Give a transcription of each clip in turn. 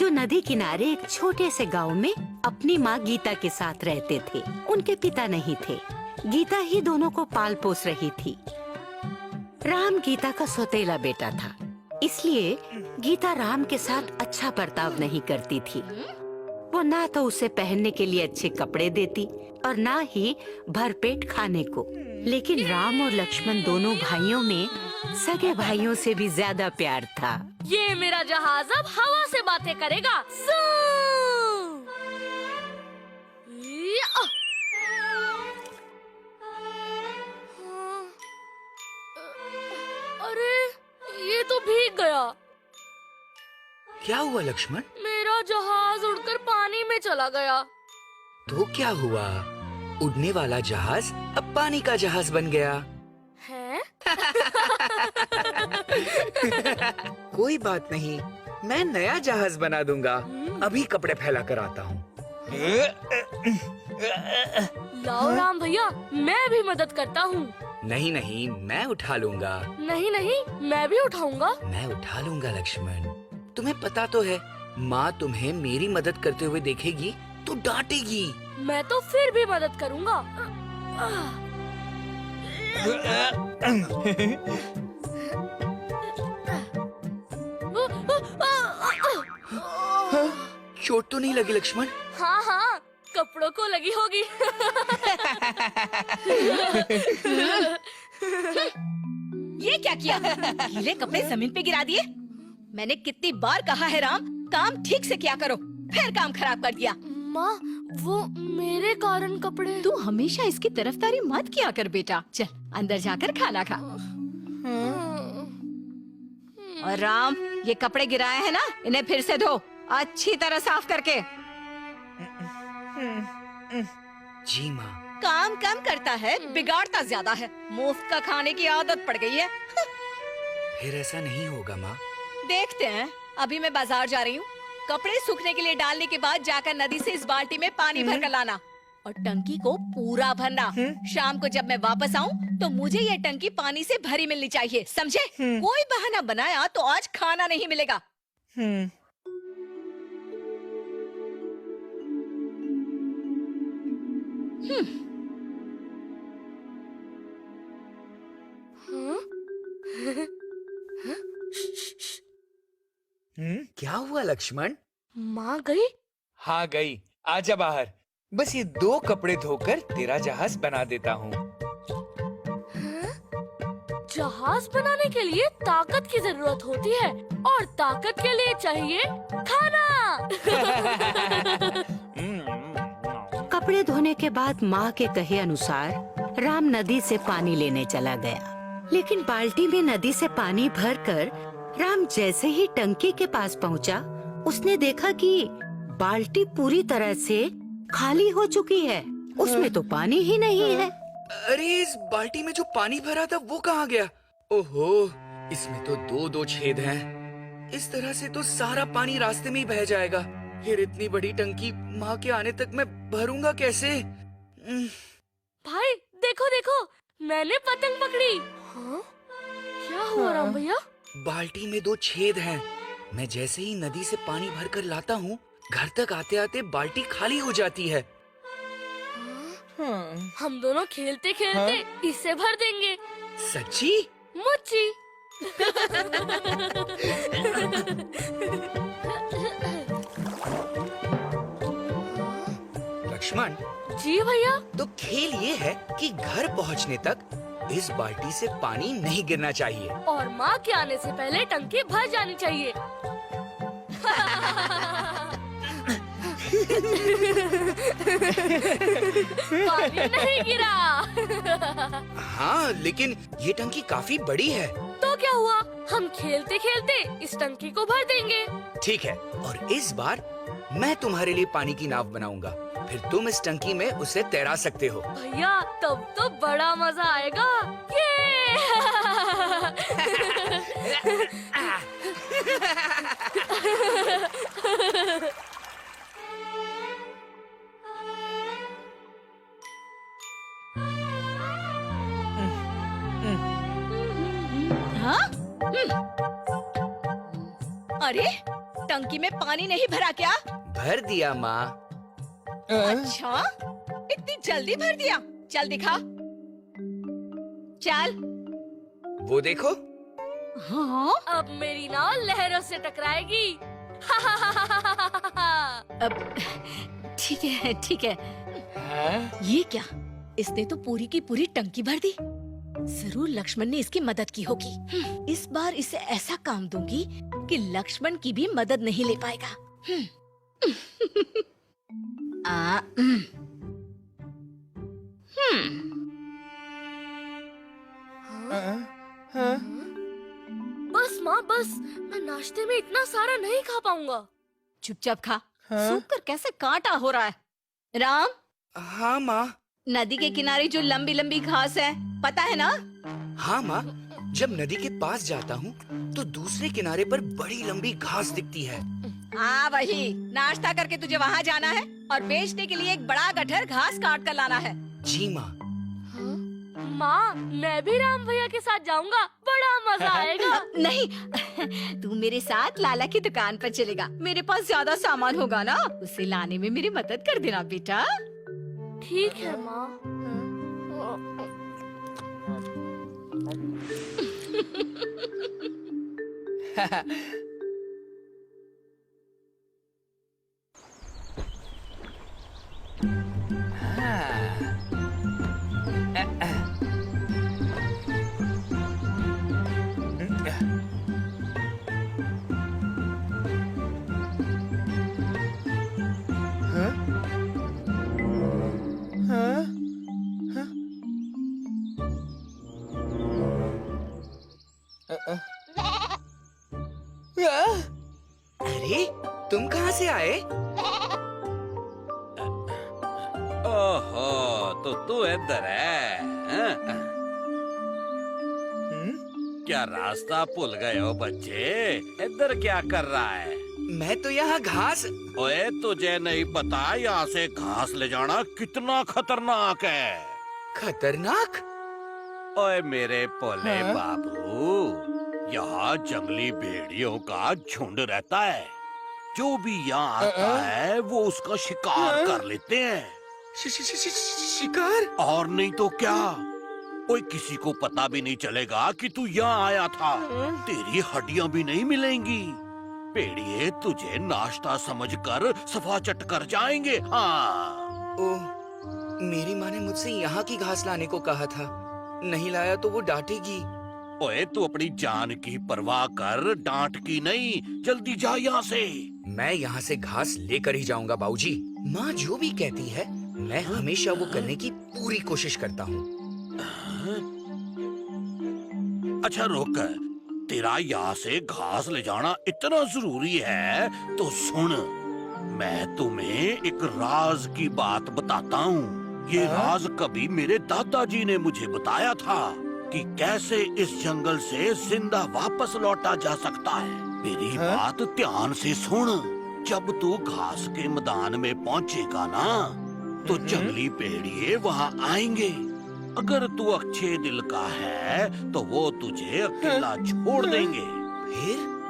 जो नदी किनारे एक छोटे से गांव में अपनी माँ गीता के साथ रहते थे। उनके पिता नहीं थे, गीता ही दोनों को पाल पोस रही थी। राम गीता का सौतेला बेटा था, इसलिए गीता राम के साथ अच्छा बर्ताव नहीं करती थी। वो ना तो उसे पहनने के लिए अच्छे कपड़े देती और ना ही भरपेट खाने को। लेकिन राम और लक्ष्मण दोनों भाइयों में सगे भाइयों से भी ज्यादा प्यार था। ये मेरा जहाज अब हवा से बातें करेगा। या! अरे ये तो भीग गया। क्या हुआ लक्ष्मण? मेरा जहाज उड़कर पानी में चला गया। तो क्या हुआ? उड़ने वाला जहाज अब पानी का जहाज बन गया है? कोई बात नहीं, मैं नया जहाज बना दूंगा। अभी कपड़े फैला कर आता हूँ। लाओ राम भैया, मैं भी मदद करता हूँ। नहीं नहीं, मैं उठा लूंगा। नहीं नहीं, मैं भी उठाऊंगा। मैं उठा लूंगा लक्ष्मण। तुम्हें पता तो है, माँ तुम्हें मेरी मदद करते हुए देखेगी तो डांटेगी। मैं तो फिर भी मदद करूँगा। चोट तो नहीं लगी लक्ष्मण? हाँ हाँ, कपड़ों को लगी होगी। ये क्या किया? गीले कपड़े जमीन पे गिरा दिए। मैंने कितनी बार कहा है राम, काम ठीक से किया करो, फिर काम खराब कर दिया। माँ, वो मेरे कारण कपड़े। तू हमेशा इसकी तरफदारी मत किया कर बेटा। चल अंदर जाकर खाना खा। और राम, ये कपड़े गिराए हैं ना, इन्हें फिर से धो, अच्छी तरह साफ करके। जी माँ। काम कम करता है, बिगाड़ता ज्यादा है। मुफ्त का खाने की आदत पड़ गई है। फिर ऐसा नहीं होगा माँ। देखते हैं। अभी मैं बाजार जा रही हूँ। कपड़े सूखने के लिए डालने के बाद जाकर नदी से इस बाल्टी में पानी भर कर लाना और टंकी को पूरा भरना। शाम को जब मैं वापस आऊँ तो मुझे ये टंकी पानी से भरी मिलनी चाहिए, समझे? कोई बहाना बनाया तो आज खाना नहीं मिलेगा। क्या हुआ लक्ष्मण? माँ गई? हाँ गई। आजा बाहर। बस ये 2 कपड़े धोकर तेरा जहाज बना देता हूँ। जहाज बनाने के लिए ताकत की जरूरत होती है और ताकत के लिए चाहिए खाना। कपड़े धोने के बाद माँ के कहे अनुसार राम नदी से पानी लेने चला गया। लेकिन बाल्टी में नदी से पानी भरकर राम जैसे ही टंकी के पास पहुँचा, उसने देखा कि बाल्टी पूरी तरह से खाली हो चुकी है। उसमें तो पानी ही नहीं है। अरे इस बाल्टी में जो पानी भरा था वो कहाँ गया? ओहो, इसमें तो 2-2 छेद हैं। इस तरह से तो सारा पानी रास्ते में ही बह जाएगा। फिर इतनी बड़ी टंकी माँ के आने तक मैं भरूंगा कैसे? भाई देखो देखो, मैंने पतंग पकड़ी। हाँ? क्या हुआ राम भैया? बाल्टी में 2 छेद हैं। मैं जैसे ही नदी से पानी भरकर लाता हूँ, घर तक आते आते बाल्टी खाली हो जाती है। हम दोनों खेलते खेलते इससे भर देंगे। सच्ची? मुच्ची। लक्ष्मण, जी भैया। तो खेल ये है कि घर पहुँचने तक इस बाल्टी से पानी नहीं गिरना चाहिए और माँ के आने से पहले टंकी भर जानी चाहिए। पानी नहीं गिरा। हाँ, लेकिन ये टंकी काफी बड़ी है। तो क्या हुआ, हम खेलते खेलते इस टंकी को भर देंगे। ठीक है, और इस बार मैं तुम्हारे लिए पानी की नाव बनाऊंगा। फिर तुम इस टंकी में उसे तैरा सकते हो। भैया तब तो बड़ा मजा आएगा। ये हाँ? अरे टंकी में पानी नहीं भरा क्या? भर दिया माँ। अच्छा, इतनी जल्दी भर दिया? चल दिखा। चल। वो देखो। हाँ? अब मेरी नाव लहरों से टकराएगी। अब ठीक है, ठीक है। हाँ? ये क्या? इसने तो पूरी की पूरी टंकी भर दी। जरूर लक्ष्मण ने इसकी मदद की होगी। इस बार इसे ऐसा काम दूंगी कि लक्ष्मण की भी मदद नहीं ले पाएगा। हाँ? बस माँ बस, मैं नाश्ते में इतना सारा नहीं खा पाऊंगा। चुपचाप खा। हाँ? सूख कर कैसे कांटा हो रहा है। राम, हाँ माँ। नदी के किनारे जो लंबी लंबी घास है, पता है ना? हाँ माँ, जब नदी के पास जाता हूँ तो दूसरे किनारे पर बड़ी लंबी घास दिखती है। हाँ वही। नाश्ता करके तुझे वहाँ जाना है और बेचने के लिए एक बड़ा गट्ठर घास काट कर लाना है। जी माँ। माँ, मैं भी राम भैया के साथ जाऊंगा, बड़ा मजा आएगा। नहीं, तू मेरे साथ लाला की दुकान पर चलेगा। मेरे पास ज्यादा सामान होगा ना, उसे लाने में मेरी मदद कर देना बेटा। ठीक है माँ। अरे, तुम कहाँ से आए? ओहो, तो तू इधर है हाँ? क्या रास्ता भूल गए हो बच्चे? इधर क्या कर रहा है? मैं तो यहाँ घास। ओए तुझे नहीं पता यहाँ से घास ले जाना कितना खतरनाक है? खतरनाक? ओए मेरे भोले हाँ? बाबू, यहाँ जंगली भेड़ियों का झुंड रहता है। जो भी यहाँ आता है वो उसका शिकार कर लेते हैं। शिकार? और नहीं तो क्या, कोई किसी को पता भी नहीं चलेगा कि तू यहाँ आया था। तेरी हड्डियाँ भी नहीं मिलेंगी। भेड़िए तुझे नाश्ता समझकर सफा चट कर जाएंगे। हाँ। ओह, मेरी माँ ने मुझसे यहाँ की घास लाने को कहा था। नहीं लाया तो वो डांटेगी। ओए तू अपनी जान की परवाह कर, डांट की नहीं। जल्दी जा यहाँ से। मैं यहाँ से घास लेकर ही जाऊंगा बाबूजी। माँ जो भी कहती है मैं हमेशा वो करने की पूरी कोशिश करता हूँ। अच्छा रुक, तेरा यहाँ से घास ले जाना इतना जरूरी है तो सुन, मैं तुम्हें एक राज की बात बताता हूँ। ये राज कभी मेरे दादाजी ने मुझे बताया था कि कैसे इस जंगल से जिंदा वापस लौटा जा सकता है। मेरी बात ध्यान से सुन। जब तू घास के मैदान में पहुँचेगा ना तो जंगली भेड़िए वहाँ आएंगे। अगर तू अच्छे दिल का है तो वो तुझे अकेला छोड़ देंगे।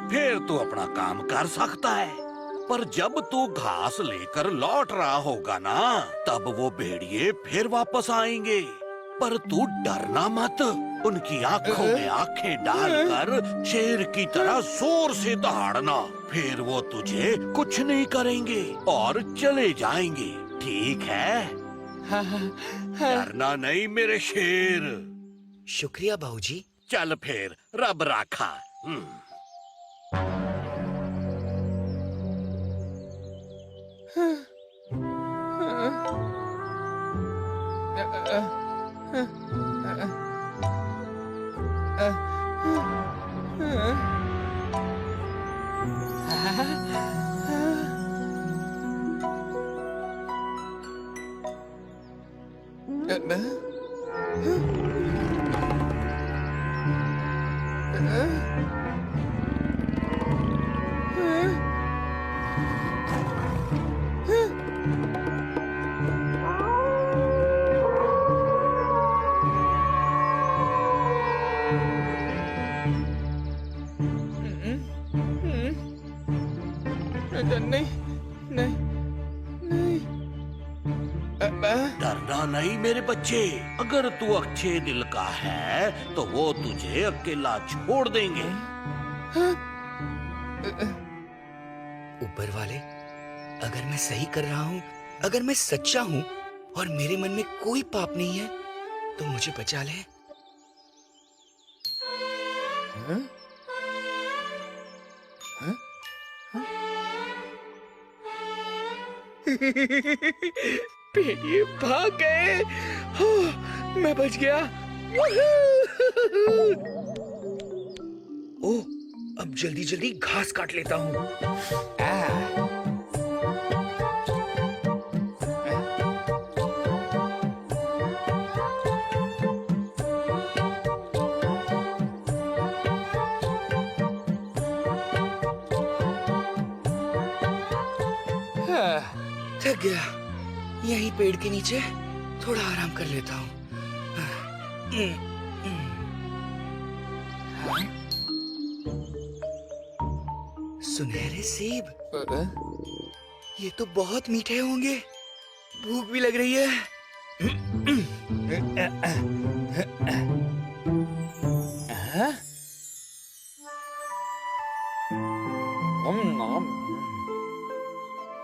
फिर तू अपना काम कर सकता है। पर जब तू घास लेकर लौट रहा होगा ना तब वो भेड़िए फिर वापस आएंगे। पर तू डरना मत। उनकी आंखों में आंखें डालकर शेर की तरह जोर से दहाड़ना। फिर वो तुझे कुछ नहीं करेंगे और चले जाएंगे। ठीक है? डरना नहीं मेरे शेर। शुक्रिया बाबूजी। चल फिर, रब राखा। नहीं नहीं नहीं डरना नहीं मेरे बच्चे, अगर तू अच्छे दिल का है तो वो तुझे अकेला छोड़ देंगे। ऊपर वाले, अगर मैं सही कर रहा हूँ, अगर मैं सच्चा हूँ और मेरे मन में कोई पाप नहीं है तो मुझे बचा ले। हाँ? हाँ? हाँ? भेड़िए भाग गए। हो, मैं बच गया। ओह, अब जल्दी जल्दी घास काट लेता हूँ। थक गया, यहीं पेड़ के नीचे थोड़ा आराम कर लेता हूँ। सुनहरे सेब, ये तो बहुत मीठे होंगे। भूख भी लग रही है।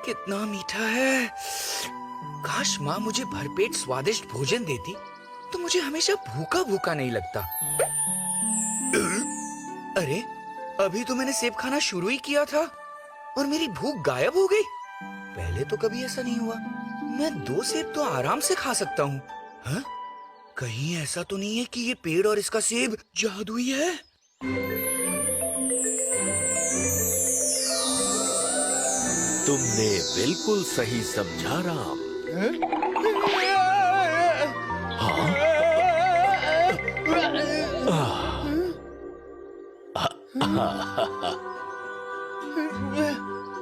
कितना मीठा है। काश माँ मुझे भरपेट स्वादिष्ट भोजन देती तो मुझे हमेशा भूखा भूखा नहीं लगता। अरे, अभी तो मैंने सेब खाना शुरू ही किया था और मेरी भूख गायब हो गई। पहले तो कभी ऐसा नहीं हुआ। मैं 2 सेब तो आराम से खा सकता हूँ। हाँ? कहीं ऐसा तो नहीं है कि ये पेड़ और इसका सेब जादुई है? तुमने बिल्कुल सही समझा राम।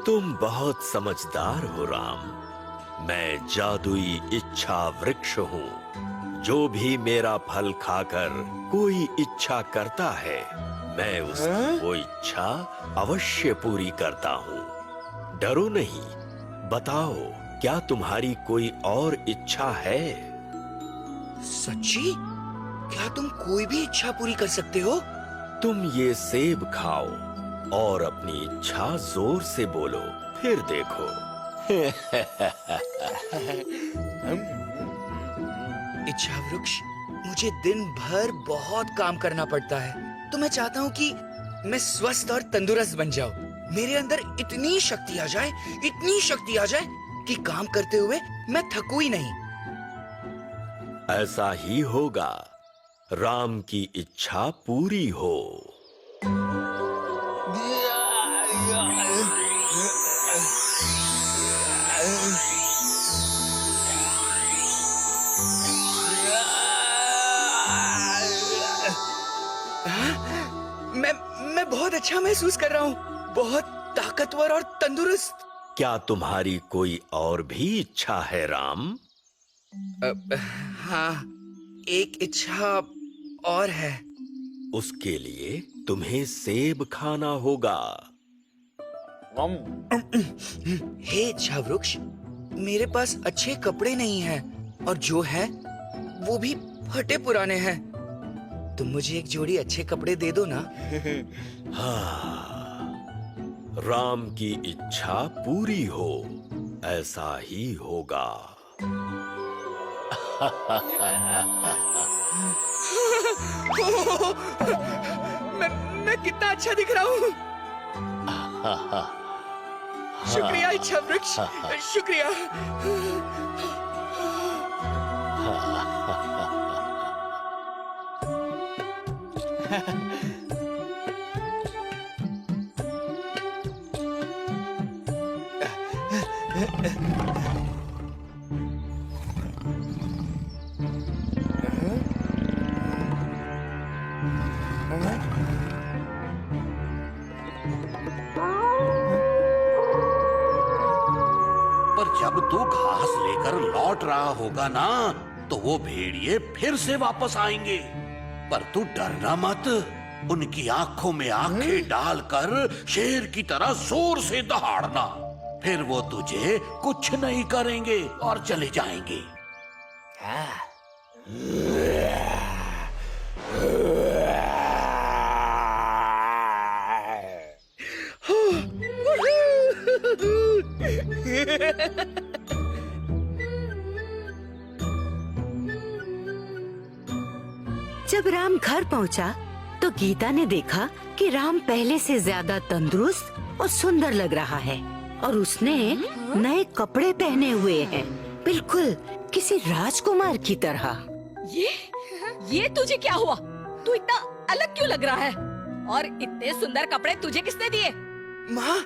तुम बहुत समझदार हो राम। मैं जादुई इच्छा वृक्ष हूँ। जो भी मेरा फल खाकर कोई इच्छा करता है, मैं उसकी वो इच्छा अवश्य पूरी करता हूँ। डरो नहीं, बताओ क्या तुम्हारी कोई और इच्छा है? सच्ची? क्या तुम कोई भी इच्छा पूरी कर सकते हो? तुम ये सेब खाओ और अपनी इच्छा जोर से बोलो, फिर देखो। इच्छा वृक्ष, मुझे दिन भर बहुत काम करना पड़ता है, तो मैं चाहता हूँ कि मैं स्वस्थ और तंदुरुस्त बन जाऊं। मेरे अंदर इतनी शक्ति आ जाए, इतनी शक्ति आ जाए कि काम करते हुए मैं थकूं ही नहीं। ऐसा ही होगा। राम की इच्छा पूरी हो। मैं बहुत अच्छा महसूस कर रहा हूँ, बहुत ताकतवर और तंदुरुस्त। क्या तुम्हारी कोई और भी इच्छा है राम? हाँ, एक इच्छा और है। उसके लिए तुम्हें सेब खाना होगा। हे इच्छा वृक्ष, मेरे पास अच्छे कपड़े नहीं हैं और जो है वो भी फटे पुराने हैं। तुम मुझे एक जोड़ी अच्छे कपड़े दे दो ना। हाँ, राम की इच्छा पूरी हो, ऐसा ही होगा। मैं कितना अच्छा दिख रहा हूँ। शुक्रिया इच्छा वृक्ष, शुक्रिया। पर जब तू घास लेकर लौट रहा होगा ना, तो वो भेड़िए फिर से वापस आएंगे। पर तू डरना मत, उनकी आंखों में आंखें डालकर शेर की तरह जोर से दहाड़ना। फिर वो तुझे कुछ नहीं करेंगे और चले जाएंगे। जब राम घर पहुंचा तो गीता ने देखा कि राम पहले से ज्यादा तंदुरुस्त और सुंदर लग रहा है और उसने नए कपड़े पहने हुए हैं, बिल्कुल किसी राजकुमार की तरह। ये तुझे क्या हुआ? तू इतना अलग क्यों लग रहा है? और इतने सुंदर कपड़े तुझे किसने दिए? माँ,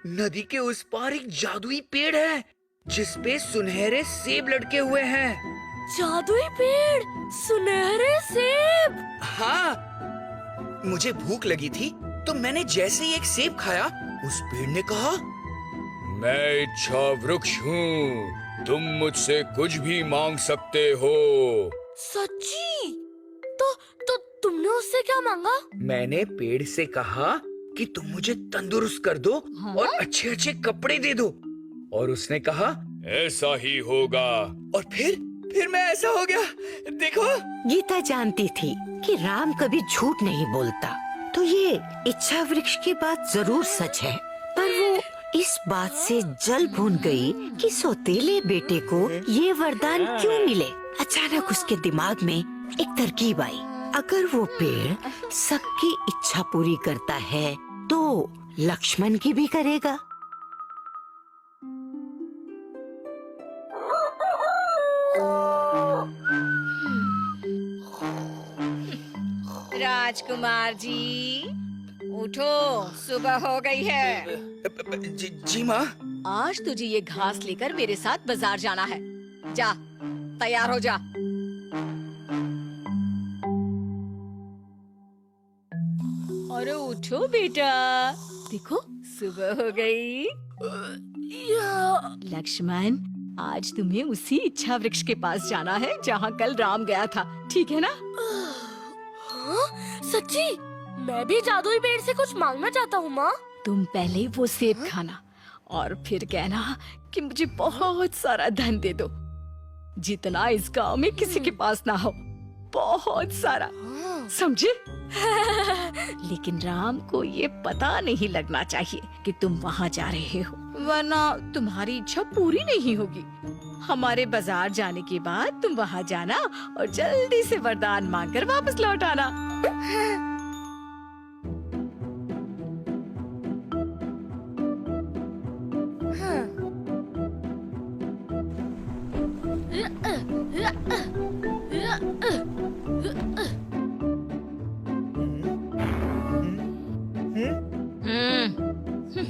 नदी के उस पार एक जादुई पेड़ है जिसपे सुनहरे सेब लटके हुए हैं। जादुई पेड़, सुनहरे सेब। हाँ, मुझे भूख लगी थी तो मैंने जैसे ही एक सेब खाया, उस पेड़ ने कहा, मैं इच्छा वृक्ष हूँ, तुम मुझसे कुछ भी मांग सकते हो। सच्ची? तो तुमने उससे क्या मांगा? मैंने पेड़ से कहा कि तुम मुझे तंदुरुस्त कर दो और अच्छे अच्छे कपड़े दे दो, और उसने कहा ऐसा ही होगा। और फिर मैं ऐसा हो गया, देखो। गीता जानती थी कि राम कभी झूठ नहीं बोलता, तो ये इच्छा वृक्ष की बात जरूर सच है। पर वो इस बात से जल भून गई कि सौतेले बेटे को ये वरदान क्यों मिले। अचानक उसके दिमाग में एक तरकीब आई, अगर वो पेड़ सबकी इच्छा पूरी करता है तो लक्ष्मण की भी करेगा। राजकुमार जी, उठो, सुबह हो गई है। जी माँ। आज तुझे ये घास लेकर मेरे साथ बाजार जाना है। जा, तैयार हो जा। अरे उठो बेटा, देखो सुबह हो गई। लक्ष्मण, आज तुम्हें उसी इच्छा वृक्ष के पास जाना है जहाँ कल राम गया था, ठीक है ना? हाँ? सच्ची? मैं भी जादुई पेड़ से कुछ मांगना चाहता हूँ माँ। तुम पहले वो सेब खाना और फिर कहना कि मुझे बहुत सारा धन दे दो, जितना इस गांव में किसी के पास ना हो, बहुत सारा, समझे? लेकिन राम को ये पता नहीं लगना चाहिए कि तुम वहाँ जा रहे हो, वरना तुम्हारी इच्छा पूरी नहीं होगी। हमारे बाजार जाने के बाद तुम वहाँ जाना और जल्दी से वरदान मांगकर वापस लौट आना।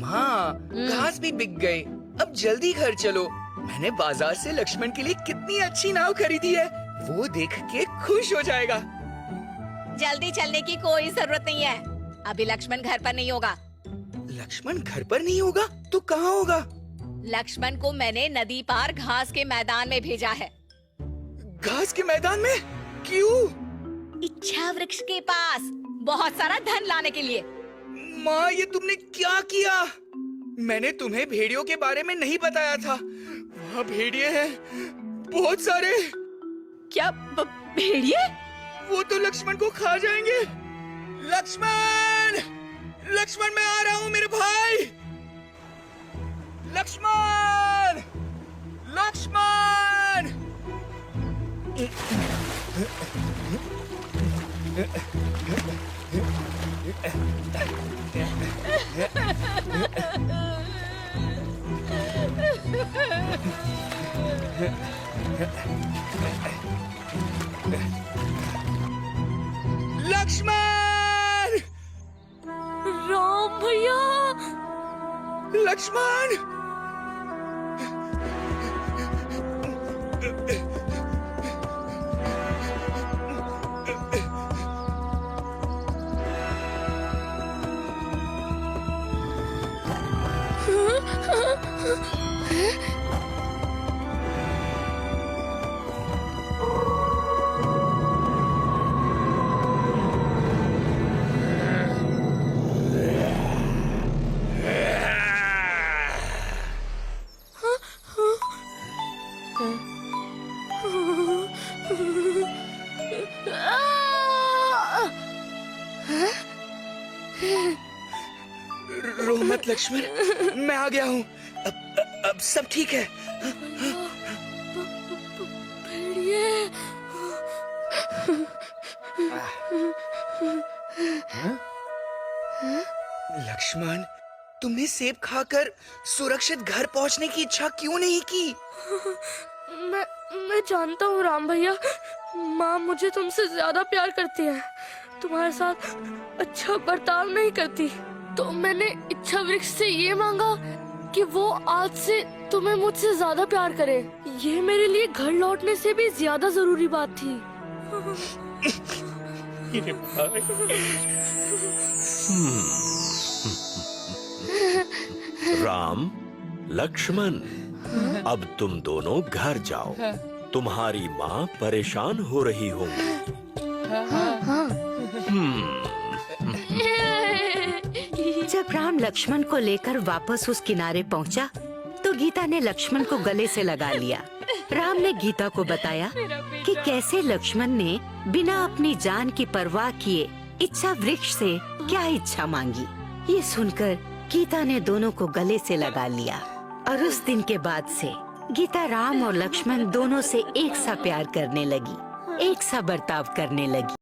माँ, घास भी बिक गई, अब जल्दी घर चलो। मैंने बाजार से लक्ष्मण के लिए कितनी अच्छी नाव खरीदी है, वो देख के खुश हो जाएगा। जल्दी चलने की कोई जरूरत नहीं है, अभी लक्ष्मण घर पर नहीं होगा। लक्ष्मण घर पर नहीं होगा तो कहाँ होगा? लक्ष्मण को मैंने नदी पार घास के मैदान में भेजा है। घास के मैदान में? क्यों? इच्छा वृक्ष के पास बहुत सारा धन लाने के लिए। माँ, ये तुमने क्या किया? मैंने तुम्हें भेड़ियों के बारे में नहीं बताया था। वहाँ भेड़िए हैं, बहुत सारे। क्या भेड़िए? वो तो लक्ष्मण को खा जाएंगे। लक्ष्मण, लक्ष्मण, मैं आ रहा हूँ मेरे भाई। लक्ष्मण, लक्ष्मण। लक्ष्मण! राम भैया! लक्ष्मण! लक्ष्मण, मैं आ गया हूँ। अब सब ठीक है। भेड़िए। लक्ष्मण, तुमने सेब खाकर सुरक्षित घर पहुंचने की इच्छा क्यों नहीं की? मैं जानता हूँ राम भैया, माँ मुझे तुमसे ज्यादा प्यार करती है, तुम्हारे साथ अच्छा बर्ताव नहीं करती। तो मैंने इच्छा वृक्ष से ये मांगा कि वो आज से तुम्हें मुझसे ज्यादा प्यार करे। ये मेरे लिए घर लौटने से भी ज्यादा जरूरी बात थी। राम, लक्ष्मण, अब तुम दोनों घर जाओ। तुम्हारी माँ परेशान हो रही होंगी। जब राम लक्ष्मण को लेकर वापस उस किनारे पहुंचा, तो गीता ने लक्ष्मण को गले से लगा लिया। राम ने गीता को बताया कि कैसे लक्ष्मण ने बिना अपनी जान की परवाह किए इच्छा वृक्ष से क्या इच्छा मांगी। ये सुनकर गीता ने दोनों को गले से लगा लिया और उस दिन के बाद से गीता राम और लक्ष्मण दोनों से एक सा प्यार करने लगी, एक सा बर्ताव करने लगी।